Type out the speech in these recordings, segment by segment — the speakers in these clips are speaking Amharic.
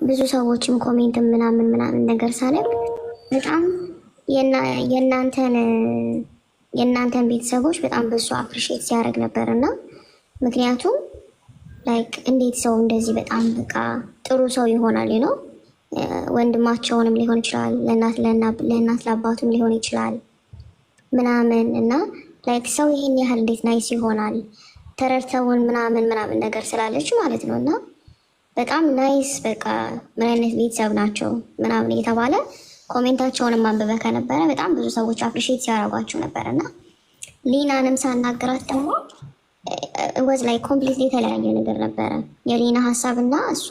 ብዙ ሰዎችም ኮሜንት ምናምን ነገር ሳነብ በጣም የእናንተን ቤተሰቦች በጣም ብዙ አፕሪሺየት ሲያደርግ ነበር እና ምክንያቱም ላይክ እንዴት ሰው እንደዚህ በጣም በቃ ጥሩ ሰው ይሆናል ነው ወንድማቸውንም ሊሆን ይችላል ለእናት ለአባቱም ሊሆን ይችላል ምናምን እና ላይክ ሰው ይሄን ያህል እንዴት ናይስ ይሆናል ተረድተውን ምናምን ነገር ስላለች ማለት ነው እና በጣም ናይስ በቃ ምን አይነት ቤተሰብ ናቸው ምናምን እየተባለ ኮሜንታቸውንም ማንበበ ከነበረ በጣም ብዙ ሰዎች አፕሪሺየት ሲያደርጓቸው ነበርና ሊናንም ሳናገራት ደግሞ ወዝ ላይ ኮምፕሊትሊ የተለያየ ነገር ነበረ የሊና ሀሳብና እሷ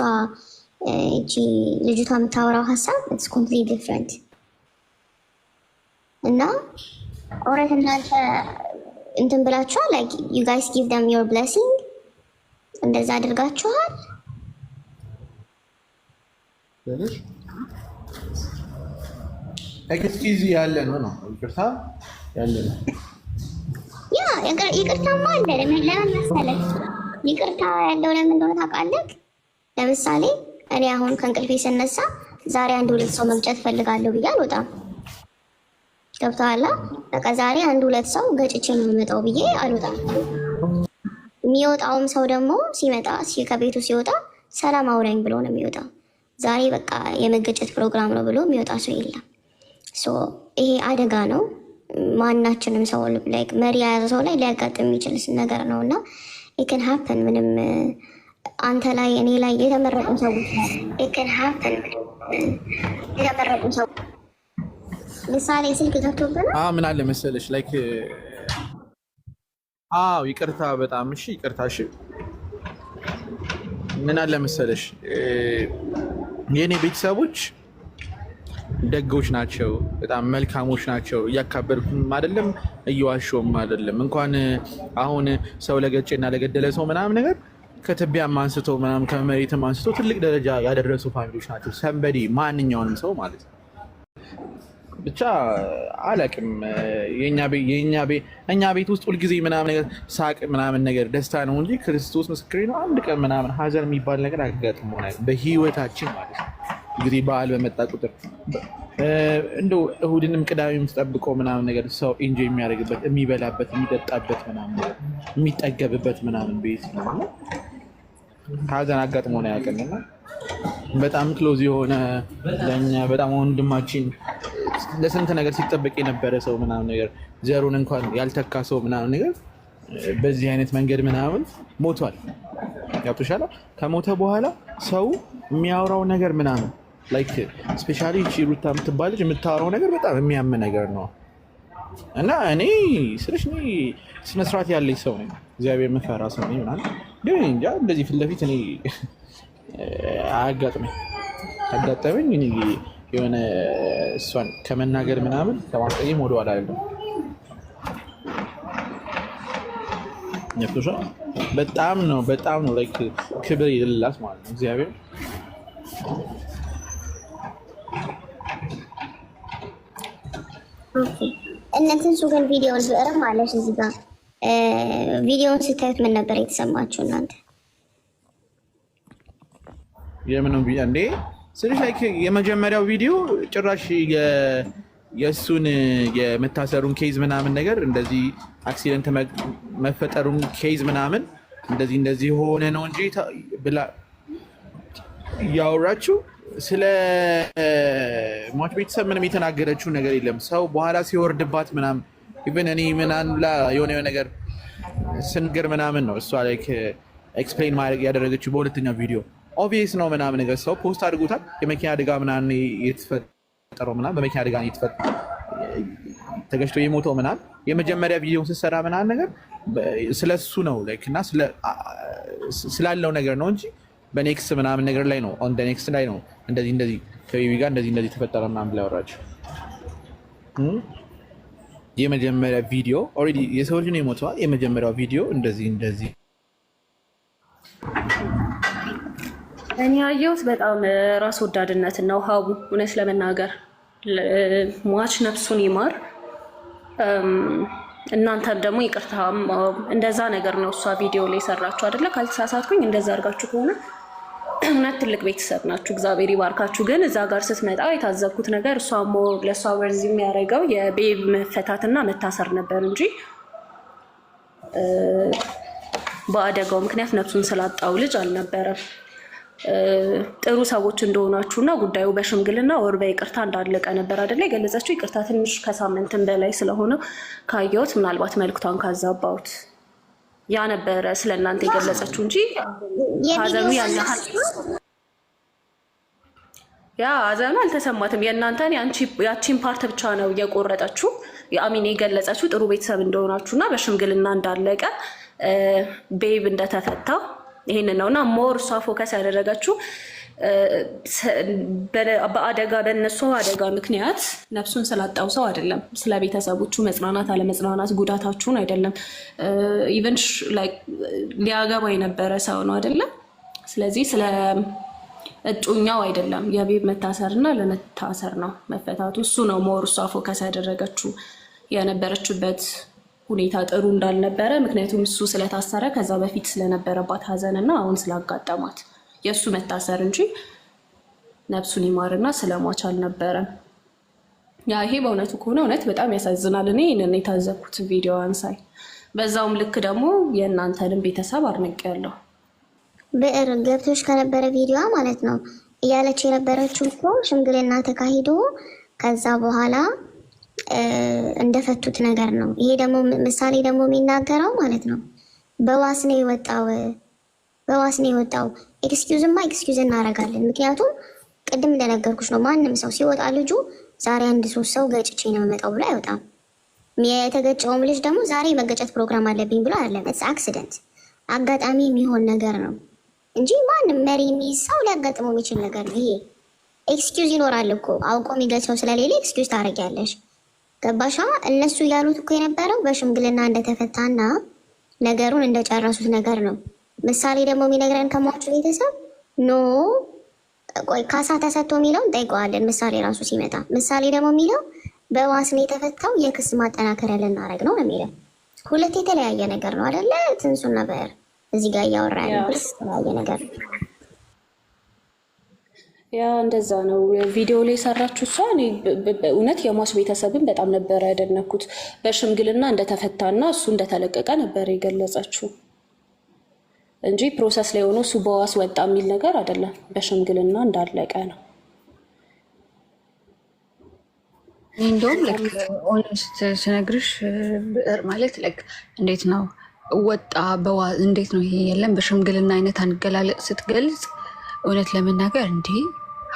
እቺ ልጅቷ የምታወራው ሀሳብ ኢትስ ኮምፕሊትሊ ዲፍረንት እና ኦሬት እናንተ እንትን ብላችኋል ላይክ ዩ ጋይስ ጊቭ them your blessing እንደዛ አድርጋችኋል ለልጅ ኤክስኪውዝ ያለ ነው ይቅርታ ያለ ነው ያ ይቅርታማ አለ ለምን መሰለህ ይቅርታ ያለው ለምን እንደሆነ ታውቃለህ ለምሳሌ እኔ አሁን ከእንቅልፌ ስነሳ ዛሬ አንድ ሁለት ሰው መግጨት ፈልጋለሁ ብዬ አልወጣም ገብቶሃል በቃ ዛሬ አንድ ሁለት ሰው ገጭቼ ነው የምመጣው ብዬ አልወጣም የሚወጣውም ሰው ደግሞ ሲመጣ ከቤቱ ሲወጣ ሰላም አውራኝ ብሎ ነው የሚወጣው ዛሬ በቃ የመገጨት ፕሮግራም ነው ብሎ የሚወጣ ሰው የለም ይሄ አደጋ ነው ማናችንም ሰው ላይክ መሪ የያዘ ሰው ላይ ሊያጋጥም የሚችል ነገር ነው እና it can happen ምንም አንተ ላይ እኔ ላይ የተመረጡ ሰዎች it can happen የተመረጡ ሰው ምሳሌ ስልክ ተርቶብና ምን አለ መሰለሽ ላይክ ይቅርታ በጣም እሺ ይቅርታ እሺ ምን አለ መሰለሽ የኔ ቤተሰቦች ደጎች ናቸው በጣም መልካሞች ናቸው እያካበርኩም አይደለም እየዋሾም አይደለም እንኳን አሁን ሰው ለገጨና ለገደለ ሰው ምናምን ነገር ከትቢያም አንስቶ ምናምን ከመሬትም አንስቶ ትልቅ ደረጃ ያደረሱ ፋሚሊዎች ናቸው ሰንበዲ ማንኛውንም ሰው ማለት ነው ብቻ አላቅም የኛ ቤት ውስጥ ሁልጊዜ ምናምን ነገር ሳቅ ምናምን ነገር ደስታ ነው እንጂ ክርስቶስ ምስክሬ ነው አንድ ቀን ምናምን ሀዘን የሚባል ነገር አጋጥሞናል በህይወታችን ማለት ነው እንግዲህ በዓል በመጣ ቁጥር እንደው እሁድንም ቅዳሜም ተጠብቆ ምናምን ነገር ሰው ኢንጆይ የሚያደርግበት የሚበላበት የሚጠጣበት ምናምን የሚጠገብበት ምናምን ቤት ነው ሀዘን አጋጥሞን አያውቅምና በጣም ክሎዝ የሆነ ለኛ በጣም ወንድማችን ለስንት ነገር ሲጠበቅ የነበረ ሰው ምናምን ነገር ዘሩን እንኳን ያልተካ ሰው ምናምን ነገር በዚህ አይነት መንገድ ምናምን ሞቷል ያውጥሻላ ከሞተ በኋላ ሰው የሚያወራው ነገር ምናምን ላይክ ስፔሻሊ ሩታ የምትባል ልጅ የምታወራው ነገር በጣም የሚያም ነገር ነው እና እኔ ስለሽ ስነ ስርዓት ያለኝ ሰው ነኝ እግዚአብሔር መፈራ ሰው ነኝ ምናምን ግን እንጃ እንደዚህ ፊት ለፊት እኔ አጋጠመኝ እኔ የሆነ እሷን ከመናገር ምናምን ከማስቀየም ወደኋላ አይደለም ነፍቶሻ በጣም ነው ላይክ ክብር የሌላት ማለት ነው እግዚአብሔር እነዚህ ሱገን ቪዲዮውን ብዕርም አለሽ እዚህ ጋር ቪዲዮውን ስታዩት ምን ነበር የተሰማችሁ እናንተ የምንም ቪዲዮ እንዴ ስለዚህ ላይክ የመጀመሪያው ቪዲዮ ጭራሽ የሱን የመታሰሩን ኬዝ ምናምን ነገር እንደዚህ አክሲደንት መፈጠሩን ኬዝ ምናምን እንደዚህ ሆነ ነው እንጂ ብላ ያወራችሁ ስለ ሟች ቤተሰብ ምንም የተናገረችው ነገር የለም ሰው በኋላ ሲወርድባት ምናምን ኢቭን እኔ ምናንላ የሆነ ነገር ስንገር ምናምን ነው እሷ ላይክ ኤክስፕሌን ማድረግ ያደረገችው በሁለተኛው ቪዲዮ ኦብቪየስ ነው ምናምን ነገር ሰው ፖስት አድርጎታል የመኪና አደጋ ምናምን የተፈጠረው ምናምን በመኪና አደጋ ተገጭቶ የሞተው ምናምን የመጀመሪያ ቪዲዮውን ስትሰራ ምናምን ነገር ስለሱ ነው ላይክ እና ስላለው ነገር ነው እንጂ በኔክስት ምናምን ነገር ላይ ነው ኦን ደ ኔክስት ላይ ነው እንደዚህ ከቤቢ ጋር እንደዚህ ተፈጠረ ምናምን ብላ ያወራችው የመጀመሪያ ቪዲዮ ኦልሬዲ የሰው ልጅ ነው የሞተው የመጀመሪያው ቪዲዮ እንደዚህ እኔ ያየሁት በጣም ራስ ወዳድነት ነው ሀቡ እውነት ለመናገር ሟች ነፍሱን ይማር እናንተም ደግሞ ይቅርታ እንደዛ ነገር ነው እሷ ቪዲዮ ላይ ሰራችሁ አይደለ ካልተሳሳትኩኝ እንደዛ አድርጋችሁ ከሆነ እውነት ትልቅ ቤተሰብ ናችሁ፣ እግዚአብሔር ይባርካችሁ። ግን እዛ ጋር ስትመጣ የታዘብኩት ነገር እሷ ለእሷ ወርዝ የሚያደርገው የቤብ መፈታትና መታሰር ነበር እንጂ በአደጋው ምክንያት ነፍሱን ስላጣው ልጅ አልነበረም። ጥሩ ሰዎች እንደሆናችሁና ጉዳዩ በሽምግልና ወር በይቅርታ እንዳለቀ ነበር አይደለ የገለጸችው። ይቅርታ ትንሽ ከሳምንትን በላይ ስለሆነ ካየሁት ምናልባት መልክቷን ካዛባሁት ያ ነበረ ስለ እናንተ የገለጸችው እንጂ ሀዘኑ ያናሃል ያ ሀዘኑ አልተሰማትም። የእናንተን ያቺን ፓርት ብቻ ነው እየቆረጠችው የአሚን የገለጸችው ጥሩ ቤተሰብ እንደሆናችሁና በሽምግልና እንዳለቀ ቤብ እንደተፈታ ይሄንን ነውና ሞር እሷ ፎከስ ያደረገችው በአደጋ በእነሱ አደጋ ምክንያት ነፍሱን ስላጣው ሰው አይደለም። ስለ ቤተሰቦቹ መጽናናት አለመጽናናት ጉዳታችሁን አይደለም። ኢቨን ሊያገባ የነበረ ሰው ነው አይደለም። ስለዚህ ስለ እጩኛው አይደለም የቤብ መታሰርና ለመታሰር ነው መፈታቱ። እሱ ነው ሞር እሷ ፎከስ ያደረገችው። የነበረችበት ሁኔታ ጥሩ እንዳልነበረ ምክንያቱም እሱ ስለታሰረ ከዛ በፊት ስለነበረባት ሀዘንና አሁን ስላጋጠማት የእሱ መታሰር እንጂ ነፍሱን ይማርና ስለሟች አልነበረም። ያ ይሄ በእውነቱ ከሆነ እውነት በጣም ያሳዝናል። እኔ ይህንን የታዘብኩት ቪዲዮ አንሳይ በዛውም ልክ ደግሞ የእናንተንም ቤተሰብ አድንቄያለሁ። ብዕር ገብቶች ከነበረ ቪዲዮ ማለት ነው እያለች የነበረችው እኮ ሽምግልና ተካሂዶ ከዛ በኋላ እንደፈቱት ነገር ነው። ይሄ ደግሞ ምሳሌ ደግሞ የሚናገረው ማለት ነው በዋስ ነው የወጣው። ኤክስኪውዝማ ኤክስኪውዝ እናደርጋለን። ምክንያቱም ቅድም እንደነገርኩሽ ነው ማንም ሰው ሲወጣ ልጁ ዛሬ 1-3 ሰው ገጭቼ ነው የምመጣው ብሎ አይወጣም። የተገጨውም ልጅ ደግሞ ዛሬ መገጨት ፕሮግራም አለብኝ ብሎ አይደለም። አክሲደንት አጋጣሚ የሚሆን ነገር ነው እንጂ ማንም መሪ የሚይዝ ሰው ሊያጋጥመው የሚችል ነገር ነው። ይሄ ኤክስኪውዝ ይኖራል እኮ አውቆ የሚገጨው ስለሌለ ኤክስኪውዝ ታደርጊያለሽ። ገባሻ? እነሱ ያሉት እኮ የነበረው በሽምግልና እንደተፈታና ነገሩን እንደጨረሱት ነገር ነው። ምሳሌ ደግሞ የሚነግረን ከሟቹ ቤተሰብ ኖ ቆይ ካሳ ተሰጥቶ የሚለውን ጠይቀዋለን። ምሳሌ ራሱ ሲመጣ ምሳሌ ደግሞ የሚለው በዋስ ነው የተፈታው የክስ ማጠናከሪያ ልናደርግ ነው የሚለው። ሁለት የተለያየ ነገር ነው አይደለ? ትንሱና በር እዚህ ጋር እያወራ ያለው የተለያየ ነገር ነው። ያ እንደዛ ነው። ቪዲዮ ላይ የሰራችሁ እሷ እውነት የሟች ቤተሰብን በጣም ነበረ ያደነኩት። በሽምግልና እንደተፈታና እሱ እንደተለቀቀ ነበር የገለጸችው እንጂ ፕሮሰስ ላይ ሆኖ እሱ በዋስ ወጣ የሚል ነገር አይደለም። በሽምግልና እንዳለቀ ነው። እንደውም ኦነስት ስነግርሽ ብዕር ማለት እንዴት ነው ወጣ እንዴት ነው ይሄ የለም በሽምግልና አይነት አንገላለጽ ስትገልጽ እውነት ለመናገር እንዴ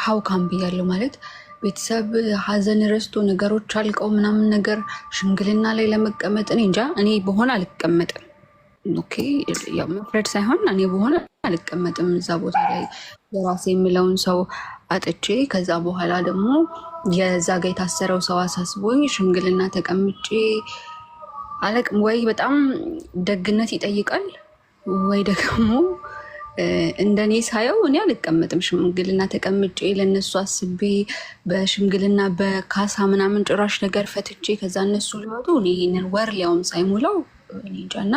ሀው ካም ብያለሁ። ማለት ቤተሰብ ሀዘን ረስቶ ነገሮች አልቀው ምናምን ነገር ሽምግልና ላይ ለመቀመጥ እኔ እንጃ። እኔ በሆነ አልቀመጥም። ኦኬ ያው መፍረድ ሳይሆን እኔ በሆነ አልቀመጥም እዛ ቦታ ላይ የራሴ የምለውን ሰው አጥቼ ከዛ በኋላ ደግሞ የዛ ጋ የታሰረው ሰው አሳስቦኝ ሽምግልና ተቀምጬ አለቅም። ወይ በጣም ደግነት ይጠይቃል ወይ ደግሞ እንደኔ ሳየው እኔ አልቀመጥም። ሽምግልና ተቀምጬ ለነሱ አስቤ በሽምግልና በካሳ ምናምን ጭራሽ ነገር ፈትቼ ከዛ እነሱ ሊወጡ እኔ ይሄንን ወር ሊያውም ሳይሞላው እኔ እንጃና